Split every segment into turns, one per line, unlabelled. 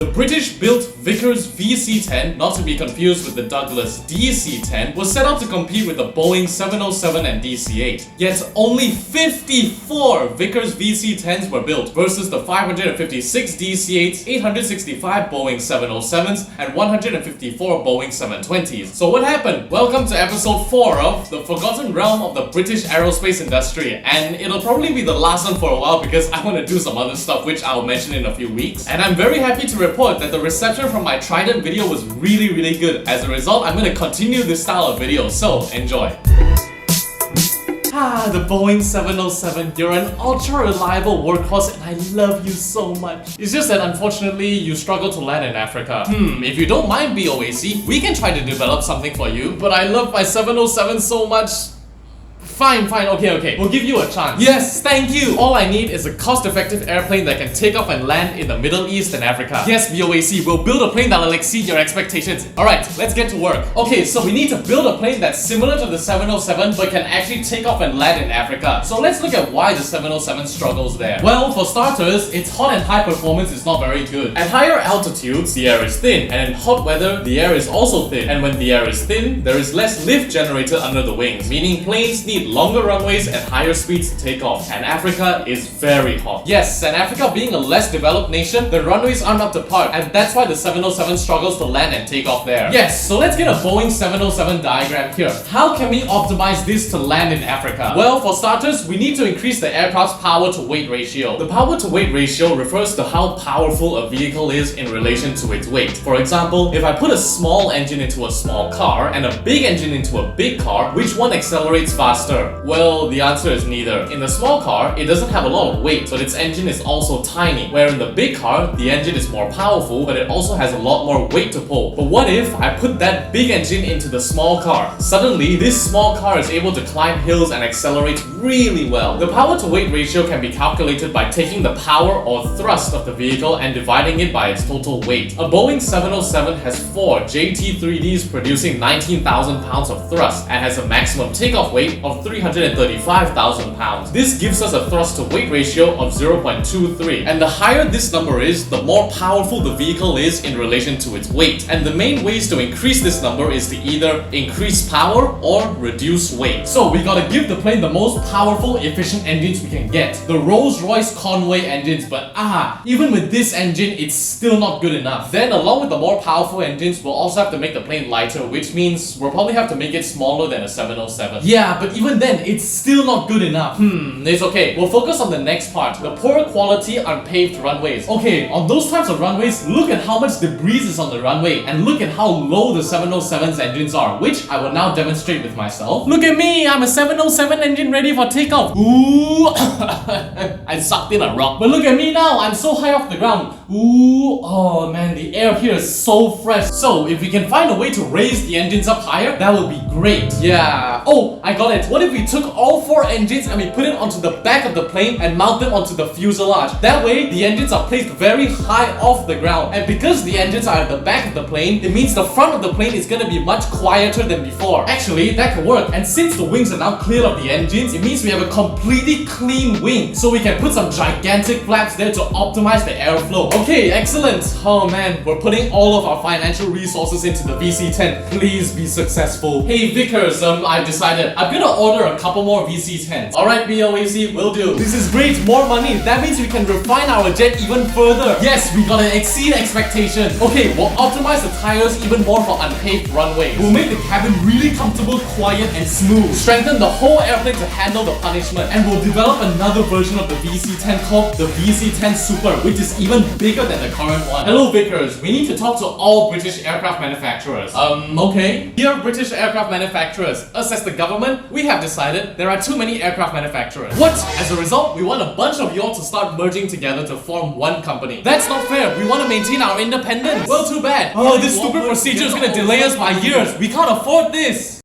The British-built Vickers VC10, not to be confused with the Douglas DC-10, was set out to compete with the Boeing 707 and DC-8. Yet only 54 Vickers VC10s were built versus the 556 DC-8s, 865 Boeing 707s, and 154 Boeing 720s. So what happened? Welcome to episode 4 of The Forgotten Realm of the British Aerospace Industry, and it'll probably be the last one for a while because I want to do some other stuff which I'll mention in a few weeks. And I'm very happy to report that the reception from my Trident video was really good. As a result, I'm going to continue this style of video, so enjoy. The Boeing 707, you're an ultra-reliable workhorse and I love you so much. It's just that unfortunately, you struggle to land in Africa. If you don't mind BOAC, we can try to develop something for you, but I love my 707 so much. Fine, okay. We'll give you a chance. Yes, thank you! All I need is a cost-effective airplane that can take off and land in the Middle East and Africa. Yes, BOAC, we'll build a plane that'll exceed your expectations. Alright, let's get to work. Okay, so we need to build a plane that's similar to the 707 but can actually take off and land in Africa. So let's look at why the 707 struggles there. Well, for starters, its hot and high performance is not very good. At higher altitudes, the air is thin, and in hot weather, the air is also thin. And when the air is thin, there is less lift generated under the wings, meaning planes need longer runways and higher speeds to take off. And Africa is very hot. Yes, and Africa being a less developed nation, the runways aren't up to par, and that's why the 707 struggles to land and take off there. Yes, so let's get a Boeing 707 diagram here. How can we optimize this to land in Africa? Well, for starters, we need to increase the aircraft's power to weight ratio. The power to weight ratio refers to how powerful a vehicle is in relation to its weight. For example, if I put a small engine into a small car and a big engine into a big car, which one accelerates faster? Well, the answer is neither. In the small car, it doesn't have a lot of weight, but its engine is also tiny. Where in the big car, the engine is more powerful, but it also has a lot more weight to pull. But what if I put that big engine into the small car? Suddenly, this small car is able to climb hills and accelerate really well. The power to weight ratio can be calculated by taking the power or thrust of the vehicle and dividing it by its total weight. A Boeing 707 has 4 JT3Ds producing 19,000 pounds of thrust and has a maximum takeoff weight of 335,000 pounds. This gives us a thrust to weight ratio of 0.23. And the higher this number is, the more powerful the vehicle is in relation to its weight. And the main ways to increase this number is to either increase power or reduce weight. So we gotta give the plane the most powerful, efficient engines we can get. The Rolls-Royce Conway engines, but even with this engine, it's still not good enough. Then along with the more powerful engines, we'll also have to make the plane lighter, which means we'll probably have to make it smaller than a 707. Yeah, but even then, it's still not good enough. It's okay. We'll focus on the next part, the poor quality unpaved runways. Okay, on those types of runways, look at how much debris is on the runway and look at how low the 707's engines are, which I will now demonstrate with myself. Look at me, I'm a 707 engine ready for takeoff. Ooh, I sucked in a rock. But look at me now, I'm so high off the ground. Ooh, oh man, the air here is so fresh. So if we can find a way to raise the engines up higher, that would be great. Yeah. Oh, I got it. What if we took all 4 engines and we put it onto the back of the plane and mount them onto the fuselage? That way, the engines are placed very high off the ground. And because the engines are at the back of the plane, it means the front of the plane is gonna be much quieter than before. Actually, that could work. And since the wings are now clear of the engines, it means we have a completely clean wing. So we can put some gigantic flaps there to optimize the airflow. Okay, excellent. Oh man, we're putting all of our financial resources into the VC10. Please be successful. Hey Vickers, I've decided I'm gonna order a couple more VC10s. Alright BOAC, will do. This is great, more money. That means we can refine our jet even further. Yes, we gotta exceed expectations. Okay, we'll optimize the tires even more for unpaved runways. We'll make the cabin really comfortable, quiet and smooth. Strengthen the whole airplane to handle the punishment. And we'll develop another version of the VC10 called the VC10 Super, which is even bigger than the current one. Hello Vickers, we need to talk to all British aircraft manufacturers. Okay. Dear British aircraft manufacturers, us as the government, we have decided there are too many aircraft manufacturers. What? As a result, we want a bunch of y'all to start merging together to form one company. That's not fair. We want to maintain our independence. Well, too bad. Oh, this stupid procedure is gonna delay us by years. We can't afford this.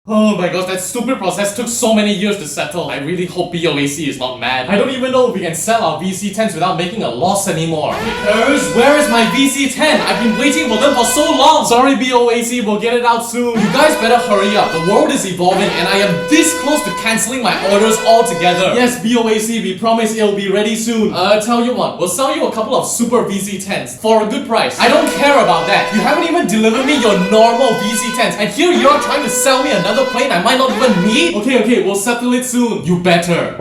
Oh my gosh, that stupid process took so many years to settle. I really hope BOAC is not mad. I don't even know if we can sell our VC10s without making a loss anymore. Vickers, where is my VC10? I've been waiting for them for so long. Sorry BOAC, we'll get it out soon. You guys better hurry up. The world is evolving and I am this close to cancelling my orders altogether. Yes, BOAC, we promise it'll be ready soon. Tell you what, we'll sell you a couple of super VC10s for a good price. I don't care about that. You haven't even delivered me your normal VC10s and here you're trying to sell me another plane I might not even need? Okay, we'll settle it soon. You better.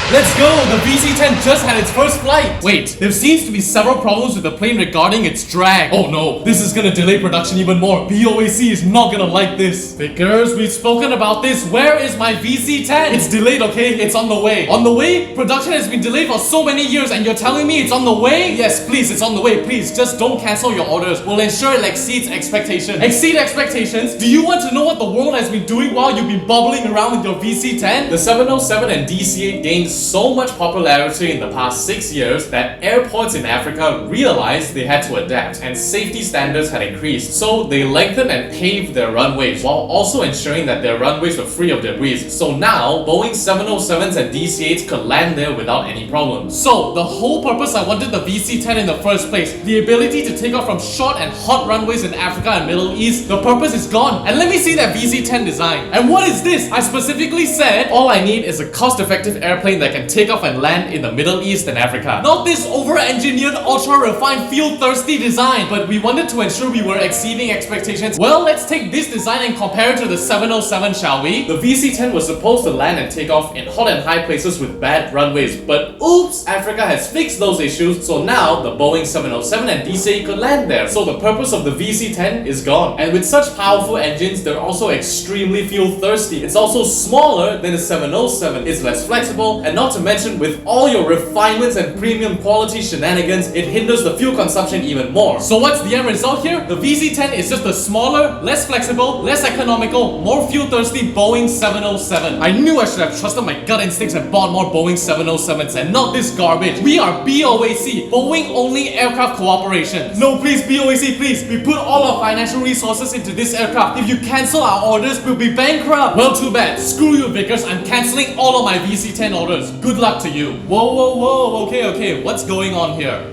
Let's go! The VC10 just had its first flight! Wait, there seems to be several problems with the plane regarding its drag. Oh no, this is gonna delay production even more. BOAC is not gonna like this. Vickers, we've spoken about this. Where is my VC10? It's delayed, okay? It's on the way. On the way? Production has been delayed for so many years and you're telling me it's on the way? Yes, please, it's on the way. Please, just don't cancel your orders. We'll ensure it exceeds expectations. Exceed expectations? Do you want to know what the world has been doing while you've been bubbling around with your VC10? The 707 and DC-8 gained so much popularity in the past 6 years that airports in Africa realized they had to adapt and safety standards had increased. So they lengthened and paved their runways while also ensuring that their runways were free of debris. So now, Boeing 707s and DC-8s could land there without any problems. So the whole purpose I wanted the VC-10 in the first place, the ability to take off from short and hot runways in Africa and Middle East, the purpose is gone. And let me see that VC-10 design. And what is this? I specifically said, all I need is a cost-effective airplane that can take off and land in the Middle East and Africa. Not this over-engineered, ultra-refined, fuel-thirsty design. But we wanted to ensure we were exceeding expectations. Well, let's take this design and compare it to the 707, shall we? The VC-10 was supposed to land and take off in hot and high places with bad runways. But oops, Africa has fixed those issues, so now the Boeing 707 and DC-8 could land there. So the purpose of the VC-10 is gone. And with such powerful engines, they're also extremely fuel-thirsty. It's also smaller than the 707. It's less flexible, and not to mention with all your refinements and premium quality shenanigans, it hinders the fuel consumption even more. So what's the end result here? The VC-10 is just a smaller, less flexible, less economical, more fuel-thirsty Boeing 707. I knew I should have trusted my gut instincts and bought more Boeing 707s and not this garbage. We are BOAC, Boeing Only Aircraft Cooperation. No, please, BOAC, please. We put all our financial resources into this aircraft. If you cancel our orders, we'll be bankrupt. Well, too bad. Screw you, Vickers. I'm canceling all of my VC-10 orders. Good luck to you. Whoa, okay, what's going on here?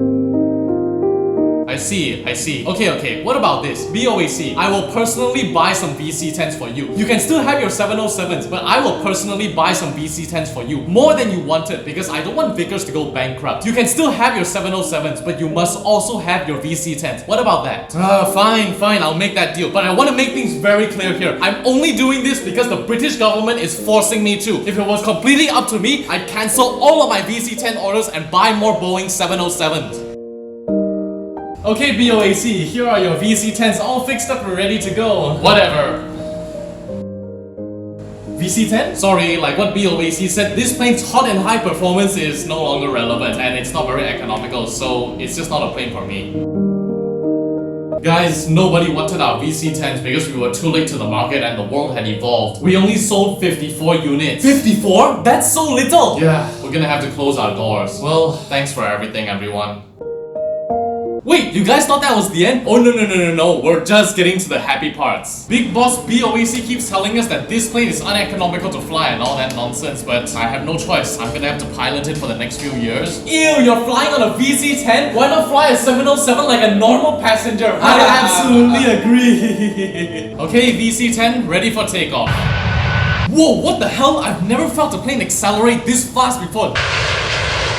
I see. Okay, what about this? BOAC, I will personally buy some VC-10s for you. You can still have your 707s, but I will personally buy some VC-10s for you. More than you wanted, because I don't want Vickers to go bankrupt. You can still have your 707s, but you must also have your VC-10s. What about that? Fine, I'll make that deal. But I want to make things very clear here. I'm only doing this because the British government is forcing me to. If it was completely up to me, I'd cancel all of my VC-10 orders and buy more Boeing 707s. Okay, BOAC, here are your VC-10s all fixed up and ready to go. Whatever. VC-10? Sorry, like what BOAC said, this plane's hot and high performance is no longer relevant and it's not very economical, so it's just not a plane for me. Guys, nobody wanted our VC-10s because we were too late to the market and the world had evolved. We only sold 54 units. 54? That's so little! Yeah, we're gonna have to close our doors. Well, thanks for everything, everyone. Wait, you guys thought that was the end? Oh no, we're just getting to the happy parts. Big boss BOAC keeps telling us that this plane is uneconomical to fly and all that nonsense, but I have no choice. I'm gonna have to pilot it for the next few years. Ew, you're flying on a VC-10? Why not fly a 707 like a normal passenger? I absolutely agree. Okay, VC-10, ready for takeoff. Whoa, what the hell? I've never felt a plane accelerate this fast before.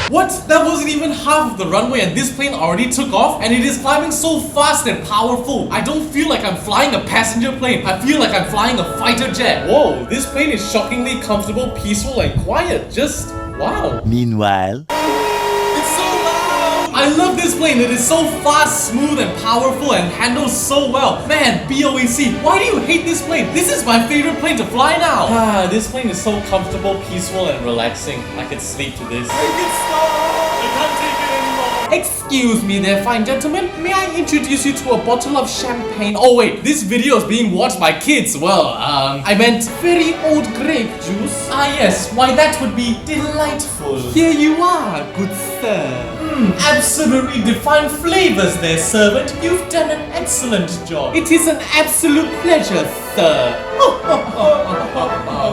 What? That wasn't even half of the runway and this plane already took off and it is climbing so fast and powerful. I don't feel like I'm flying a passenger plane. I feel like I'm flying a fighter jet. Whoa, this plane is shockingly comfortable, peaceful and quiet. Just wow.
Meanwhile,
it's so loud. I love this plane. It is so fast, smooth and powerful and handles so well. Man, BOAC, why do you hate this plane? This is my favorite plane to fly now. This plane is so comfortable, peaceful and relaxing. I could sleep to this. I can't take it anymore. Excuse me there, fine gentlemen. May I introduce you to a bottle of champagne? Oh wait, this video is being watched by kids. Well, I meant very old grape juice. Ah yes, why that would be delightful. Here you are, good sir. Absolutely defined flavors there, servant. You've done an excellent job. It is an absolute pleasure, sir.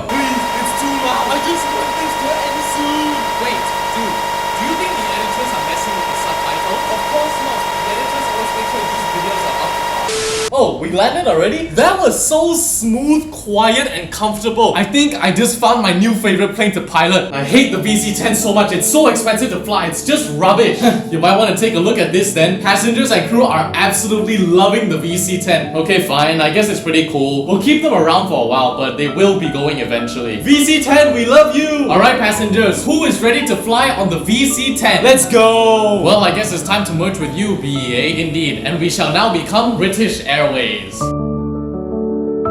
Please, it's too loud. I just want this to end soon.
Wait, dude. Do you think the editors are messing with the subtitle? Of course not. The editors always make sure these videos are up to par. Oh, we landed already? That was so smooth, quiet, and comfortable. I think I just found my new favorite plane to pilot. I hate the VC10 so much. It's so expensive to fly. It's just rubbish. You might want to take a look at this then. Passengers and crew are absolutely loving the VC10. Okay, fine. I guess it's pretty cool. We'll keep them around for a while, but they will be going eventually. VC10, we love you! Alright, passengers. Who is ready to fly on the VC10? Let's go! Well, I guess it's time to merge with you, BEA. Indeed. And we shall now become British Airways.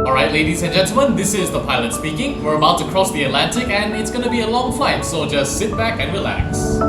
Alright, ladies and gentlemen, this is the pilot speaking. We're about to cross the Atlantic and it's gonna be a long flight, so just sit back and relax.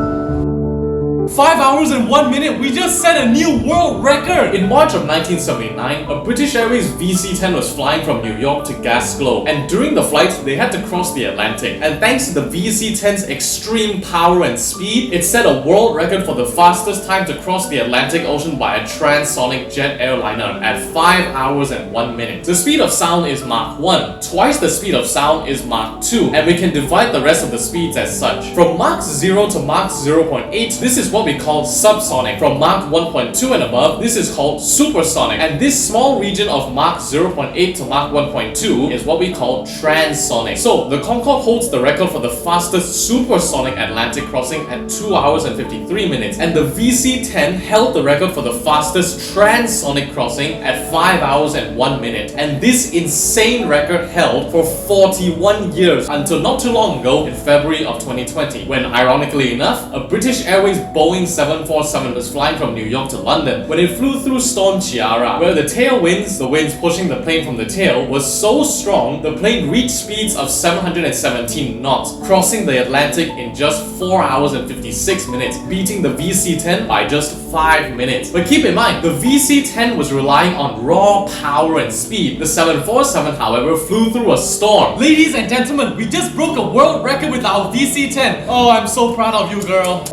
5 hours and 1 minute, we just set a new world record! In March of 1979, a British Airways VC-10 was flying from New York to Glasgow, and during the flight, they had to cross the Atlantic. And thanks to the VC-10's extreme power and speed, it set a world record for the fastest time to cross the Atlantic Ocean by a transonic jet airliner at 5 hours and 1 minute. The speed of sound is Mach 1, twice the speed of sound is Mach 2, and we can divide the rest of the speeds as such. From Mach 0 to Mach 0.8, this is what we call subsonic. From Mach 1.2 and above, this is called supersonic. And this small region of Mach 0.8 to Mach 1.2 is what we call transonic. So the Concorde holds the record for the fastest supersonic Atlantic crossing at 2 hours and 53 minutes. And the VC-10 held the record for the fastest transonic crossing at 5 hours and 1 minute. And this insane record held for 41 years until not too long ago in February of 2020, when ironically enough, a British Airways Boeing 747 was flying from New York to London when it flew through Storm Ciara, where the tailwinds, the winds pushing the plane from the tail, was so strong the plane reached speeds of 717 knots, crossing the Atlantic in just 4 hours and 56 minutes, beating the VC-10 by just 5 minutes. But keep in mind, the VC-10 was relying on raw power and speed. The 747, however, flew through a storm. Ladies and gentlemen, we just broke a world record with our VC-10. Oh, I'm so proud of you, girl.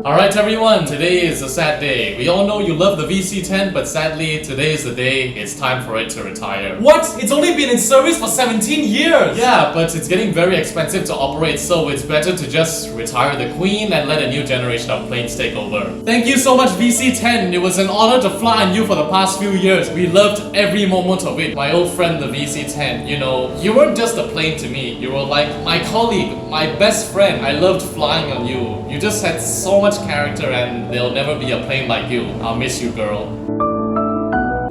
Alright everyone, today is a sad day. We all know you love the VC-10, but sadly, today is the day it's time for it to retire. What? It's only been in service for 17 years! Yeah, but it's getting very expensive to operate, so it's better to just retire the Queen and let a new generation of planes take over. Thank you so much, VC-10. It was an honor to fly on you for the past few years. We loved every moment of it. My old friend, the VC-10, you know, you weren't just a plane to me. You were like my colleague, my best friend. I loved flying on you. You just had so much character and there'll never be a plane like you. I'll miss you, girl.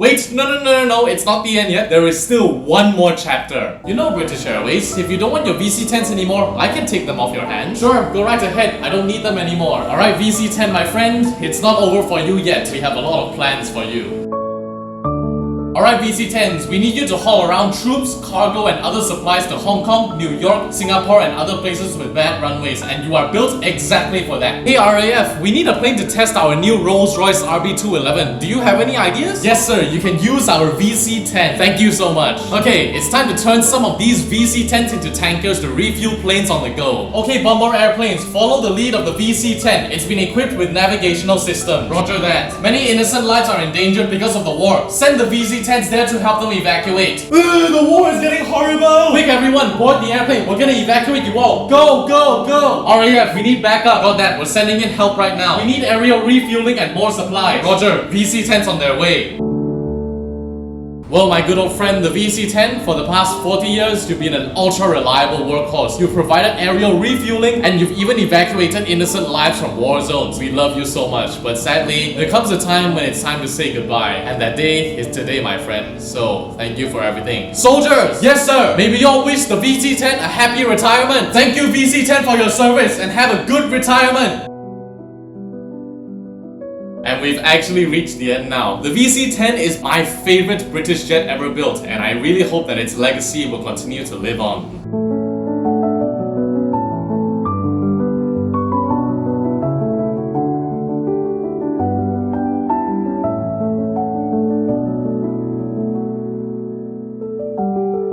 Wait, no, it's not the end yet. There is still one more chapter. You know, British Airways, if you don't want your VC-10s anymore, I can take them off your hands. Sure, go right ahead. I don't need them anymore. Alright, VC-10, my friend, it's not over for you yet. We have a lot of plans for you. Alright VC-10s, we need you to haul around troops, cargo and other supplies to Hong Kong, New York, Singapore and other places with bad runways, and you are built exactly for that. Hey RAF, we need a plane to test our new Rolls-Royce RB211. Do you have any ideas? Yes sir, you can use our VC-10. Thank you so much. Okay, it's time to turn some of these VC-10s into tankers to refuel planes on the go. Okay Bomber airplanes, follow the lead of the VC-10. It's been equipped with navigational systems. Roger that. Many innocent lives are endangered because of the war. Send the VC-10s there to help them evacuate. The war is getting horrible! Quick everyone, board the airplane. We're gonna evacuate you all. Go, go, go! RAF, we need backup. Got that, we're sending in help right now. We need aerial refueling and more supplies. Roger, VC-10's on their way. Well, my good old friend, the VC-10, for the past 40 years, you've been an ultra-reliable workhorse. You've provided aerial refueling, and you've even evacuated innocent lives from war zones. We love you so much, but sadly, there comes a time when it's time to say goodbye, and that day is today, my friend. So, thank you for everything. Soldiers! Yes, sir! May we all wish the VC-10 a happy retirement. Thank you, VC-10, for your service, and have a good retirement. And we've actually reached the end now. The VC-10 is my favorite British jet ever built, and I really hope that its legacy will continue to live on.